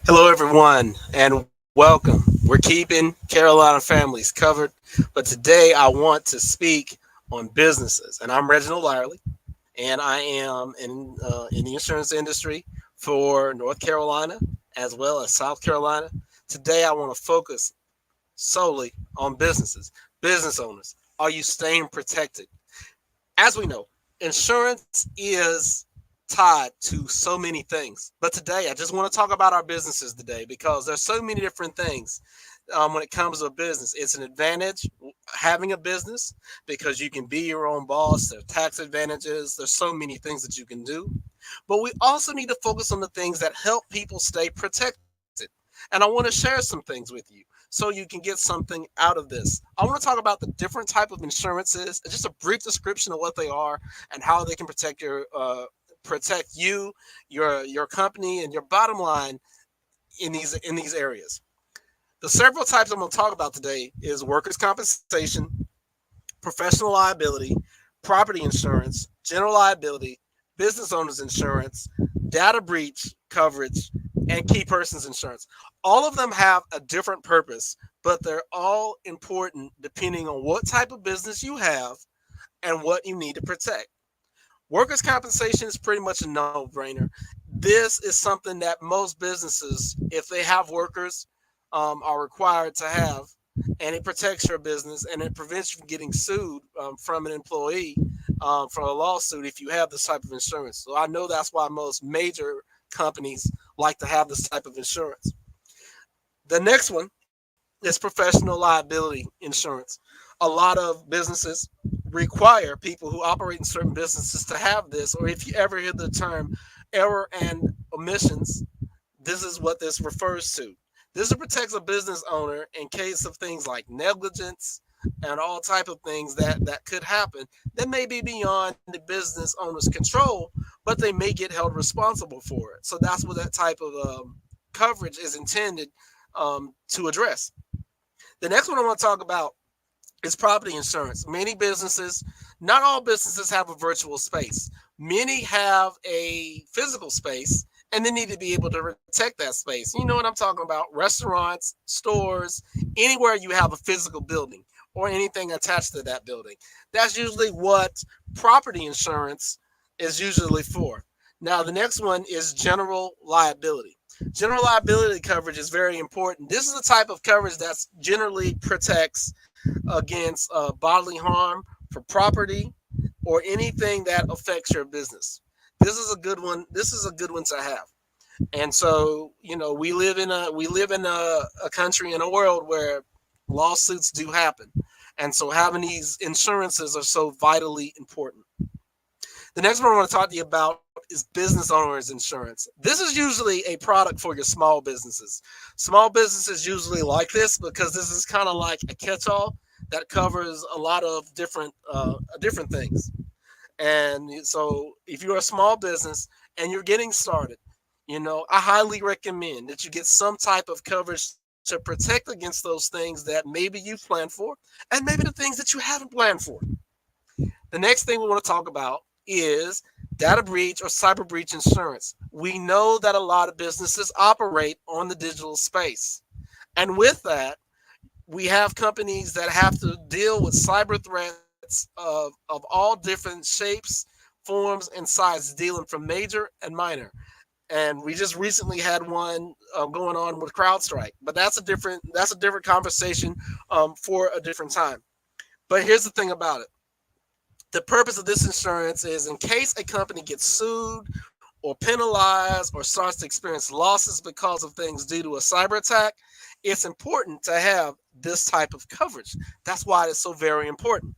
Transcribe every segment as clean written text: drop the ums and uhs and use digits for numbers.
Hello, everyone, and welcome. We're keeping Carolina families covered, but today I want to speak on businesses. And I'm Reginald Lyerly, and I am in the insurance industry for North Carolina as well as South Carolina. Today, I want to focus solely on businesses, business owners. Are you staying protected? As we know, insurance is tied to so many things. But today, I just want to talk about our businesses today because there's so many different things when it comes to a business. It's an advantage having a business because you can be your own boss. There's tax advantages. There's so many things that you can do. But we also need to focus on the things that help people stay protected. And I want to share some things with you so you can get something out of this. I want to talk about the different type of insurances, just a brief description of what they are and how they can protect you, your company, and your bottom line in these areas. The several types I'm going to talk about today is workers' compensation, professional liability, property insurance, general liability, business owners insurance, data breach coverage, and key persons insurance. All of them have a different purpose, but they're all important depending on what type of business you have and what you need to protect. Workers' compensation is pretty much a no brainer. This is something that most businesses, if they have workers, are required to have, and it protects your business and it prevents you from getting sued from an employee for a lawsuit if you have this type of insurance. So I know that's why most major companies like to have this type of insurance. The next one is professional liability insurance. A lot of businesses require people who operate in certain businesses to have this, or if you ever hear the term error and omissions, this is what this refers to. This protects a business owner in case of things like negligence and all type of things that could happen that may be beyond the business owner's control, but they may get held responsible for it. So that's what that type of coverage is intended to address. The next one I want to talk about is property insurance. Many businesses, not all businesses have a virtual space. Many have a physical space and they need to be able to protect that space. You know what I'm talking about? Restaurants, stores, anywhere you have a physical building or anything attached to that building. That's usually what property insurance is usually for. Now, the next one is general liability. General liability coverage is very important. This is the type of coverage that generally protects against bodily harm for property or anything that affects your business. This is a good one. This is a good one to have. And so, we live in a country in a world where lawsuits do happen. And so having these insurances are so vitally important. The next one I want to talk to you about is business owners insurance. This is usually a product for your small businesses. Small businesses usually like this because this is kind of like a catch-all that covers a lot of different things. And so if you're a small business and you're getting started, I highly recommend that you get some type of coverage to protect against those things that maybe you planned for and maybe the things that you haven't planned for. The next thing we want to talk about is data breach or cyber breach insurance. We know that a lot of businesses operate on the digital space. And with that, we have companies that have to deal with cyber threats of all different shapes, forms, and sizes, dealing from major and minor. And we just recently had one going on with CrowdStrike, but that's a different conversation for a different time. But here's the thing about it: the purpose of this insurance is in case a company gets sued or penalized or starts to experience losses because of things due to a cyber attack, it's important to have this type of coverage. That's why it's so very important.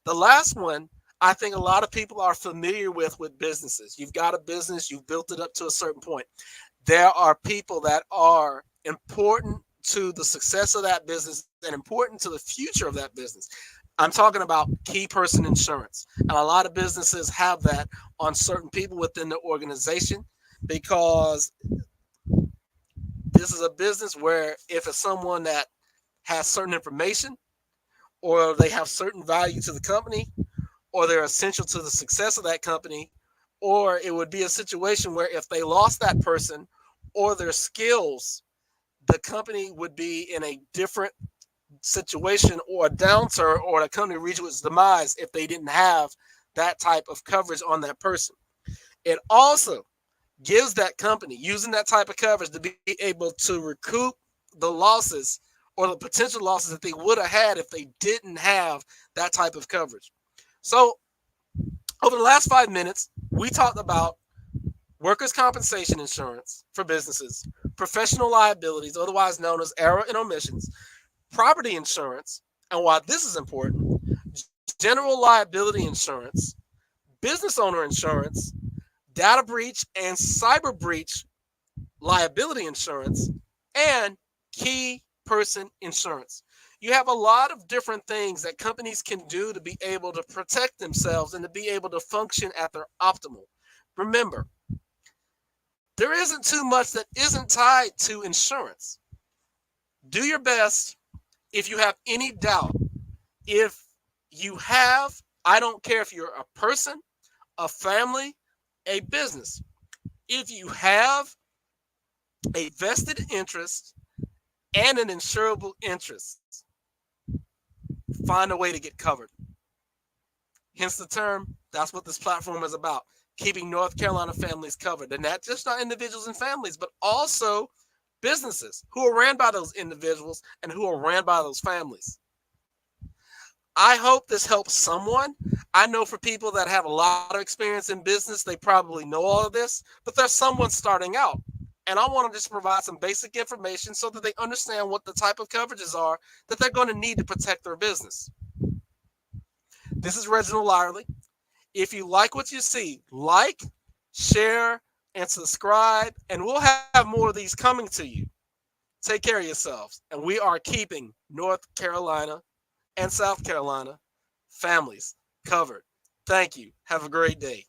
The last one, I think a lot of people are familiar with businesses. You've got a business, you've built it up to a certain point. There are people that are important to the success of that business and important to the future of that business. I'm talking about key person insurance. And a lot of businesses have that on certain people within the organization because this is a business where if it's someone that has certain information or they have certain value to the company or they're essential to the success of that company, or it would be a situation where if they lost that person or their skills, the company would be in a different situation or a downturn, or the company reach its demise if they didn't have that type of coverage on that person. It also gives that company, using that type of coverage, to be able to recoup the losses or the potential losses that they would have had if they didn't have that type of coverage. So over the last 5 minutes, we talked about workers' compensation insurance for businesses, professional liabilities, otherwise known as error and omissions, property insurance, and why this is important, general liability insurance, business owner insurance, data breach and cyber breach liability insurance, and key person insurance. You have a lot of different things that companies can do to be able to protect themselves and to be able to function at their optimal. Remember, there isn't too much that isn't tied to insurance. Do your best. If you have any doubt, if you have, I don't care if you're a person, a family, a business, if you have a vested interest and an insurable interest, find a way to get covered. Hence the term. That's what this platform is about, keeping North Carolina families covered. And not just not individuals and families, but also businesses who are ran by those individuals and who are ran by those families. I hope this helps someone. I know for people that have a lot of experience in business, they probably know all of this, but there's someone starting out. And I want to just provide some basic information so that they understand what the type of coverages are that they're going to need to protect their business. This is Reginald Lyerly. If you like what you see, like, share, and subscribe, and we'll have more of these coming to you. Take care of yourselves. And we are keeping North Carolina and South Carolina families covered. Thank you. Have a great day.